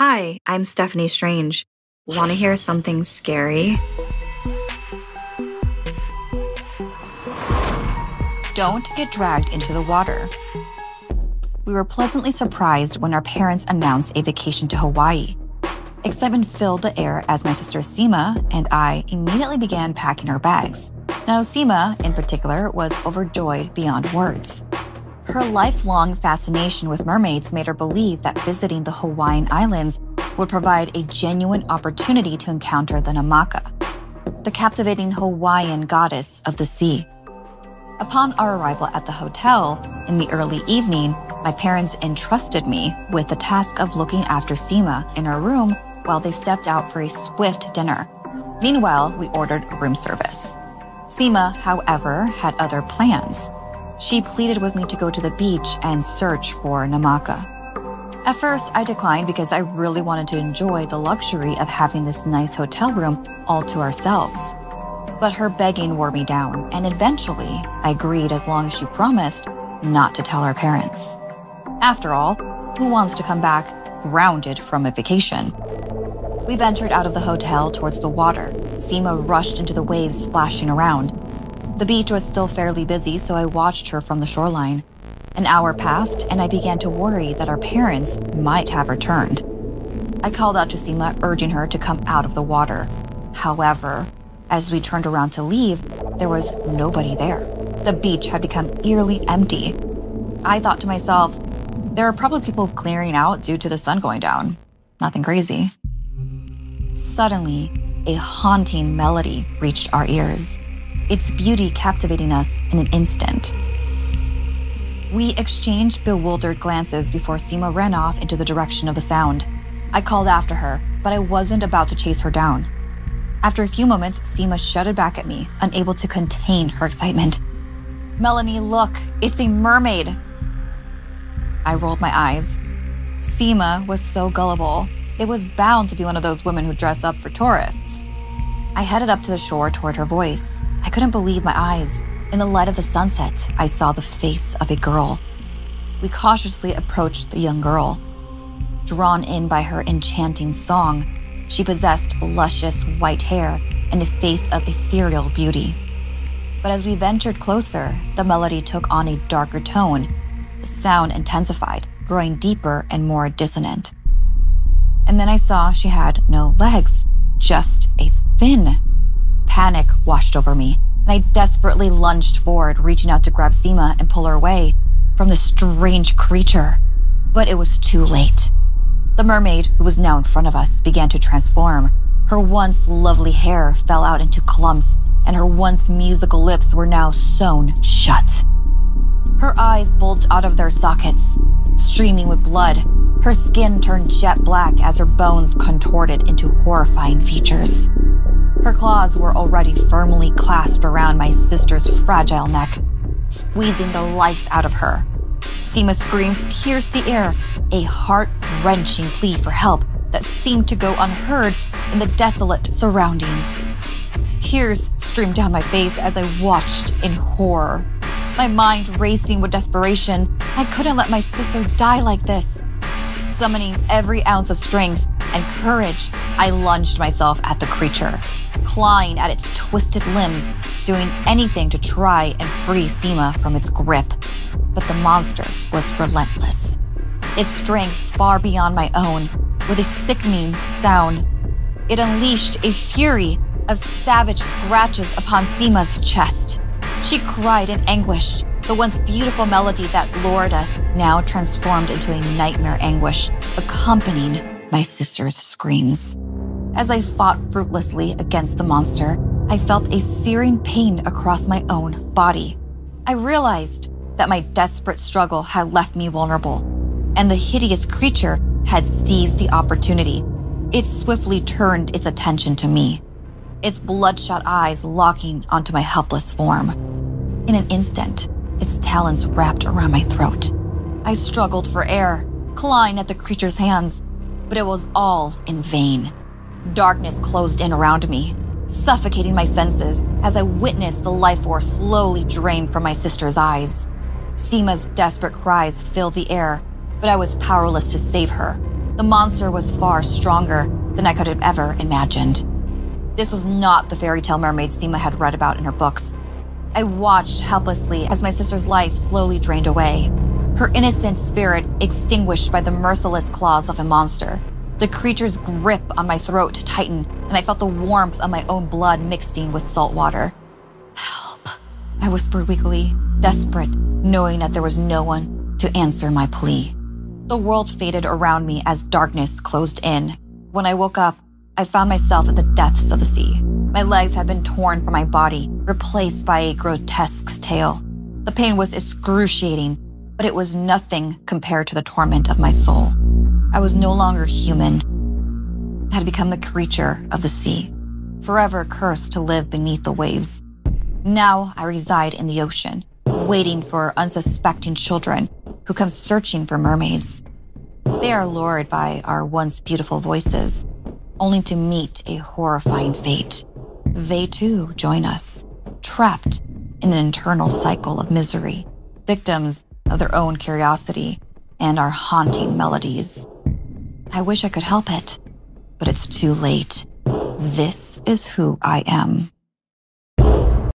Hi, I'm Stephanie Strange. Want to hear something scary? Don't get dragged into the water. We were pleasantly surprised when our parents announced a vacation to Hawaii. Excitement filled the air as my sister Seema and I immediately began packing our bags. Now, Seema, in particular, was overjoyed beyond words. Her lifelong fascination with mermaids made her believe that visiting the Hawaiian Islands would provide a genuine opportunity to encounter the Namaka, the captivating Hawaiian goddess of the sea. Upon our arrival at the hotel in the early evening, my parents entrusted me with the task of looking after Seema in her room while they stepped out for a swift dinner. Meanwhile, we ordered room service. Seema, however, had other plans. She pleaded with me to go to the beach and search for Namaka. At first, I declined because I really wanted to enjoy the luxury of having this nice hotel room all to ourselves. But her begging wore me down, and eventually, I agreed as long as she promised not to tell her parents. After all, who wants to come back grounded from a vacation? We ventured out of the hotel towards the water. Seema rushed into the waves splashing around. The beach was still fairly busy, so I watched her from the shoreline. An hour passed, and I began to worry that our parents might have returned. I called out to Seema, urging her to come out of the water. However, as we turned around to leave, there was nobody there. The beach had become eerily empty. I thought to myself, there are probably people clearing out due to the sun going down. Nothing crazy. Suddenly, a haunting melody reached our ears, its beauty captivating us in an instant. We exchanged bewildered glances before Seema ran off into the direction of the sound. I called after her, but I wasn't about to chase her down. After a few moments, Seema shouted back at me, unable to contain her excitement. "Melanie, look, it's a mermaid!" I rolled my eyes. Seema was so gullible. It was bound to be one of those women who dress up for tourists. I headed up to the shore toward her voice. I couldn't believe my eyes. In the light of the sunset, I saw the face of a girl. We cautiously approached the young girl. Drawn in by her enchanting song, she possessed luscious white hair and a face of ethereal beauty. But as we ventured closer, the melody took on a darker tone. The sound intensified, growing deeper and more dissonant. And then I saw she had no legs, just a fin. Panic washed over me, and I desperately lunged forward, reaching out to grab Seema and pull her away from the strange creature. But it was too late. The mermaid, who was now in front of us, began to transform. Her once lovely hair fell out into clumps, and her once musical lips were now sewn shut. Her eyes bulged out of their sockets, streaming with blood. Her skin turned jet black as her bones contorted into horrifying features. Her claws were already firmly clasped around my sister's fragile neck, squeezing the life out of her. Seema's screams pierced the air, a heart-wrenching plea for help that seemed to go unheard in the desolate surroundings. Tears streamed down my face as I watched in horror. My mind racing with desperation. I couldn't let my sister die like this. Summoning every ounce of strength and courage, I lunged myself at the creature, clawing at its twisted limbs, doing anything to try and free Seema from its grip. But the monster was relentless. Its strength far beyond my own, with a sickening sound. It unleashed a fury of savage scratches upon Seema's chest. She cried in anguish. The once beautiful melody that lured us now transformed into a nightmare anguish, accompanying my sister's screams. As I fought fruitlessly against the monster, I felt a searing pain across my own body. I realized that my desperate struggle had left me vulnerable, and the hideous creature had seized the opportunity. It swiftly turned its attention to me, its bloodshot eyes locking onto my helpless form. In an instant, its talons wrapped around my throat. I struggled for air, clawing at the creature's hands, but it was all in vain. Darkness closed in around me, suffocating my senses as I witnessed the life force slowly drain from my sister's eyes. Seema's desperate cries filled the air, but I was powerless to save her. The monster was far stronger than I could have ever imagined. This was not the fairy tale mermaid Seema had read about in her books. I watched helplessly as my sister's life slowly drained away, her innocent spirit extinguished by the merciless claws of a monster. The creature's grip on my throat tightened, and I felt the warmth of my own blood mixing with salt water. "Help," I whispered weakly, desperate, knowing that there was no one to answer my plea. The world faded around me as darkness closed in. When I woke up, I found myself in the depths of the sea. My legs had been torn from my body, replaced by a grotesque tail. The pain was excruciating, but it was nothing compared to the torment of my soul. I was no longer human. I had become the creature of the sea, forever cursed to live beneath the waves. Now I reside in the ocean, waiting for unsuspecting children who come searching for mermaids. They are lured by our once beautiful voices, only to meet a horrifying fate. They too join us, trapped in an eternal cycle of misery, victims of their own curiosity and our haunting melodies. I wish I could help it, but it's too late. This is who I am.